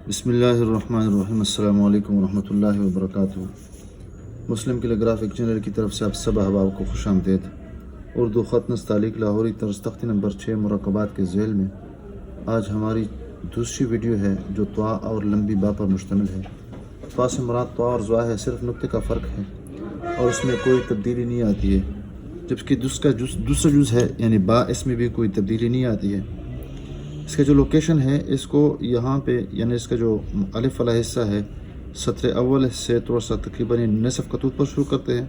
بسم اللہ الرحمن الرحیم، السلام علیکم ورحمۃ اللہ وبرکاتہ۔ مسلم کیلیگرافک چینل کی طرف سے آپ سب احباب کو خوش آمدید۔ اردو خط نص تعلیق لاہوری طرز تختی نمبر 6 مرکبات کے ذیل میں آج ہماری دوسری ویڈیو ہے جو طوا اور لمبی با پر مشتمل ہے۔ طوا سے مراد طوا اور زوا ہے، صرف نقطے کا فرق ہے اور اس میں کوئی تبدیلی نہیں آتی ہے، جبکہ دوسرا جز ہے یعنی با، اس میں بھی کوئی تبدیلی نہیں آتی ہے۔ اس کا جو لوکیشن ہے، اس کو یہاں پہ یعنی اس کا جو الف والا حصہ ہے سطر اول سے تھوڑا سا تقریباً نصف قط پر شروع کرتے ہیں،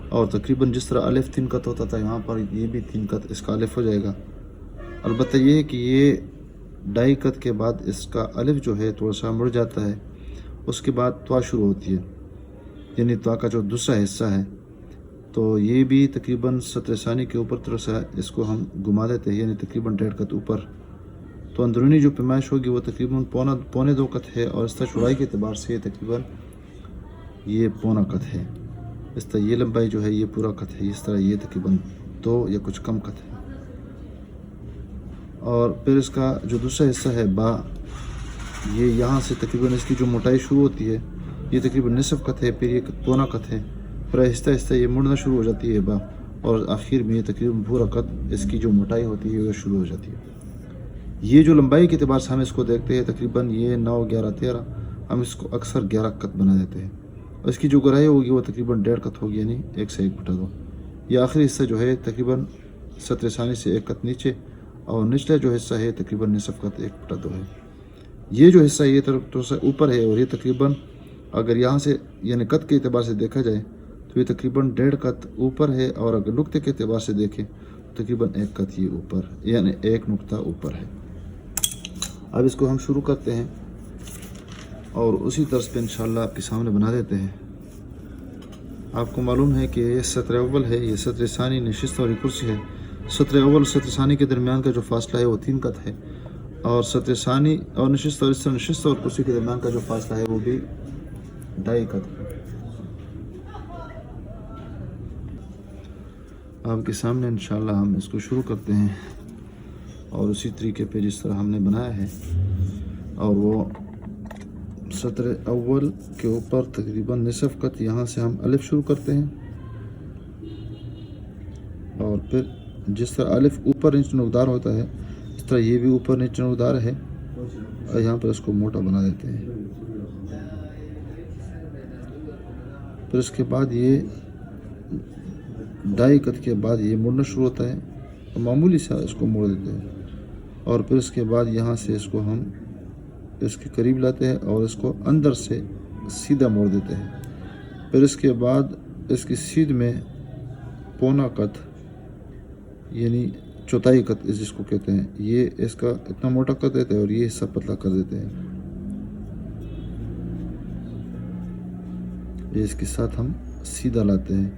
اور تقریباً جس طرح الف 3 قط ہوتا تھا یہاں پر یہ بھی 3 قط اس کا الف ہو جائے گا۔ البتہ یہ ہے کہ یہ 2.5 قط کے بعد اس کا الف جو ہے تھوڑا سا مڑ جاتا ہے، اس کے بعد طوا شروع ہوتی ہے، یعنی طوا کا جو دوسرا حصہ ہے۔ تو یہ بھی تقریباً سطر ثانی کے اوپر تھوڑا سا اس کو ہم گھما دیتے ہیں، یعنی تقریباً 1.5 قط اوپر۔ تو اندرونی جو پیمائش ہوگی وہ تقریباً 1.25 قط ہے، اور اس طرح چوڑائی کے اعتبار سے تقریباً یہ 1.25 قط ہے۔ اس طرح یہ لمبائی جو ہے یہ پورا قط ہے، اس طرح یہ تقریباً 2 یا کچھ کم قط ہے۔ اور پھر اس کا جو دوسرا حصہ ہے با، یہ یہاں سے تقریباً اس کی جو موٹائی شروع ہوتی ہے یہ تقریباً نصف قط ہے، پھر یہ 1.25 قط ہے، پھر آہستہ آہستہ یہ مڑنا شروع ہو جاتی ہے با، اور آخر میں یہ تقریباً پورا قط اس کی جو موٹائی ہوتی ہے وہ شروع ہو جاتی ہے۔ یہ جو لمبائی کے اعتبار سے ہم اس کو دیکھتے ہیں تقریباً یہ 9، 11، 13، ہم اس کو اکثر 11 قط بنا دیتے ہیں، اور اس کی جو گہرائی ہوگی وہ تقریباً 1.5 قط ہوگی، یعنی 1 سے 1/2۔ یہ آخری حصہ جو ہے تقریباً سطر ثانی سے 1 قط نیچے، اور نچلا جو حصہ ہے تقریباً نصف قط 1/2 ہے۔ یہ جو حصہ یہ تھوڑا سا اوپر ہے، اور یہ تقریباً اگر یہاں سے یعنی قط کے اعتبار سے دیکھا جائے تو یہ تقریباً 1.5 قط اوپر ہے، اور اگر نقطے کے اعتبار سے دیکھیں تو تقریباً 1 قط یہ اوپر یعنی 1 نقطہ اوپر ہے۔ اب اس کو ہم شروع کرتے ہیں اور اسی طرز پہ انشاءاللہ آپ کے سامنے بنا دیتے ہیں۔ آپ کو معلوم ہے کہ یہ سطر اول ہے، یہ سطر ثانی نشست والی کرسی ہے۔ سطر اول سطر ثانی کے درمیان کا جو فاصلہ ہے وہ 3 قط ہے، اور سطر ثانی اور نشست اور کرسی کے درمیان کا جو فاصلہ ہے وہ بھی 2.5 قط ہے۔ آپ کے سامنے انشاءاللہ ہم اس کو شروع کرتے ہیں، اور اسی طریقے پہ جس طرح ہم نے بنایا ہے، اور وہ سطر اول کے اوپر تقریباً نصف قط یہاں سے ہم الف شروع کرتے ہیں، اور پھر جس طرح الف اوپر نیچے نوکدار ہوتا ہے اس طرح یہ بھی اوپر نیچے نوکدار ہے، اور یہاں پر اس کو موٹا بنا دیتے ہیں۔ پھر اس کے بعد یہ 2.5 قط کے بعد یہ مڑنا شروع ہوتا ہے، اور معمولی سا اس کو موڑ دیتے ہیں، اور پھر اس کے بعد یہاں سے اس کو ہم اس کے قریب لاتے ہیں اور اس کو اندر سے سیدھا موڑ دیتے ہیں۔ پھر اس کے بعد اس کی سیدھ میں 1.25 قط یعنی 1/4 قط جس کو کہتے ہیں، یہ اس کا اتنا موٹا کر دیتے ہیں اور یہ حصہ پتلا کر دیتے ہیں۔ یہ اس کے ساتھ ہم سیدھا لاتے ہیں۔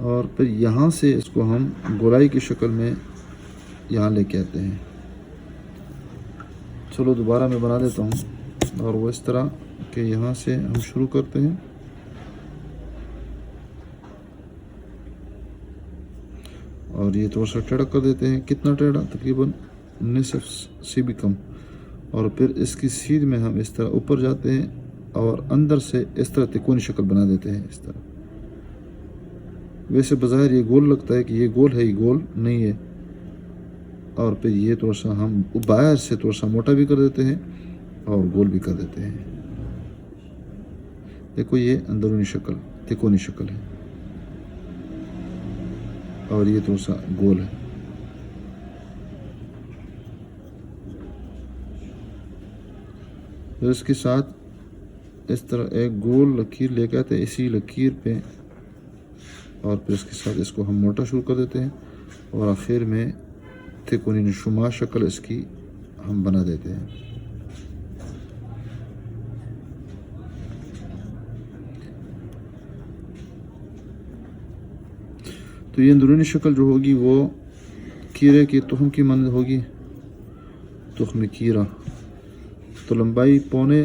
اور پھر یہاں سے اس کو ہم گولائی کی شکل میں یہاں لے کے آتے ہیں۔ چلو دوبارہ میں بنا دیتا ہوں، اور وہ اس طرح کہ یہاں سے ہم شروع کرتے ہیں، اور یہ تھوڑا سا ٹیڑھا کر دیتے ہیں۔ کتنا ٹیڑھا؟ تقریباً نصف سے بھی کم، اور پھر اس کی سیدھ میں ہم اس طرح اوپر جاتے ہیں اور اندر سے اس طرح تکونی شکل بنا دیتے ہیں اس طرح۔ ویسے بظاہر یہ گول لگتا ہے کہ یہ گول ہے، یہ گول نہیں ہے، اور پھر یہ تھوڑا سا ہم باہر سے تھوڑا سا موٹا بھی کر دیتے ہیں اور گول بھی کر دیتے ہیں۔ دیکھو یہ اندرونی شکل تکونی شکل ہے، اور یہ تھوڑا سا گول ہے۔ پھر اس کے ساتھ اس طرح ایک گول لکیر لے کے آتے ہیں اسی لکیر پہ، اور پھر اس کے ساتھ اس کو ہم موٹا شروع کر دیتے ہیں، اور آخر میں تکونی نشما شکل اس کی ہم بنا دیتے ہیں۔ تو یہ اندرونی شکل جو ہوگی وہ کیرے کی تخم کی مانند ہوگی، تخم کیرہ۔ تو لمبائی 1.25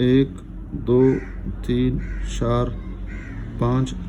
1 2 3 4 5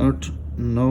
8 9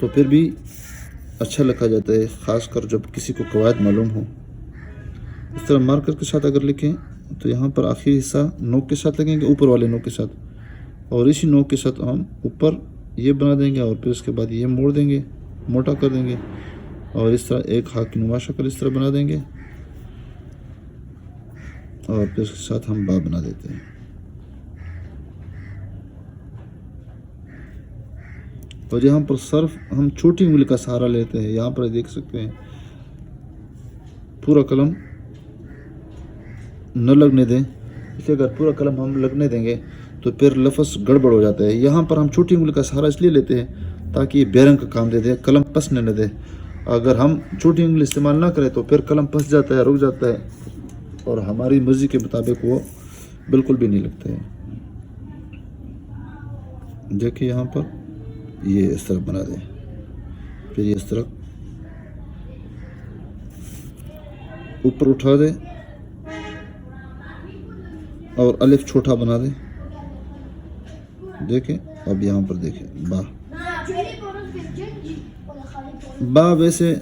تو پھر بھی اچھا لکھا جاتا ہے، خاص کر جب کسی کو قواعد معلوم ہو۔ اس طرح مارکر کے ساتھ اگر لکھیں تو یہاں پر آخری حصہ نوک کے ساتھ لگیں گے، اوپر والے نوک کے ساتھ، اور اسی نوک کے ساتھ ہم اوپر یہ بنا دیں گے، اور پھر اس کے بعد یہ موڑ دیں گے، موٹا کر دیں گے، اور اس طرح ایک ہاتھ کی نما شکل اس طرح بنا دیں گے، اور پھر اس کے ساتھ ہم با بنا دیتے ہیں۔ اور یہاں پر صرف ہم چھوٹی انگلی کا سہارا لیتے ہیں، یہاں پر دیکھ سکتے ہیں پورا قلم نہ لگنے دیں، اس لیے اگر پورا قلم ہم لگنے دیں گے تو پھر لفظ گڑبڑ ہو جاتا ہے۔ یہاں پر ہم چھوٹی انگلی کا سہارا اس لیے لیتے ہیں تاکہ یہ بیرنگ کا کام دے دے، قلم پسنے نہ دے۔ اگر ہم چھوٹی انگلی استعمال نہ کریں تو پھر قلم پھنس جاتا ہے، رک جاتا ہے، اور ہماری مرضی کے مطابق وہ بالکل بھی نہیں لگتا ہے۔ دیکھیں یہاں پر یہ اس طرح بنا دیں، پھر یہ اس طرح اوپر اٹھا دیں اور الف چھوٹا بنا دیں۔ دیکھیں اب یہاں پر دیکھیں با، با ویسے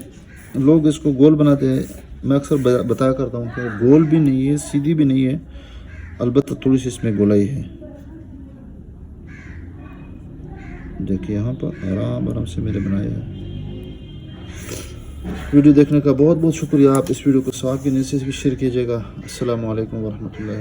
لوگ اس کو گول بناتے ہیں، میں اکثر بتایا کرتا ہوں کہ گول بھی نہیں ہے، سیدھی بھی نہیں ہے، البتہ تھوڑی سی اس میں گولائی ہے۔ دیکھیں یہاں پر آرام آرام سے میرے بنایا ہے۔ ویڈیو دیکھنے کا بہت بہت شکریہ۔ آپ اس ویڈیو کو صاحب کی نیت سے بھی شیئر کیجیے گا۔ السلام علیکم ورحمۃ اللہ۔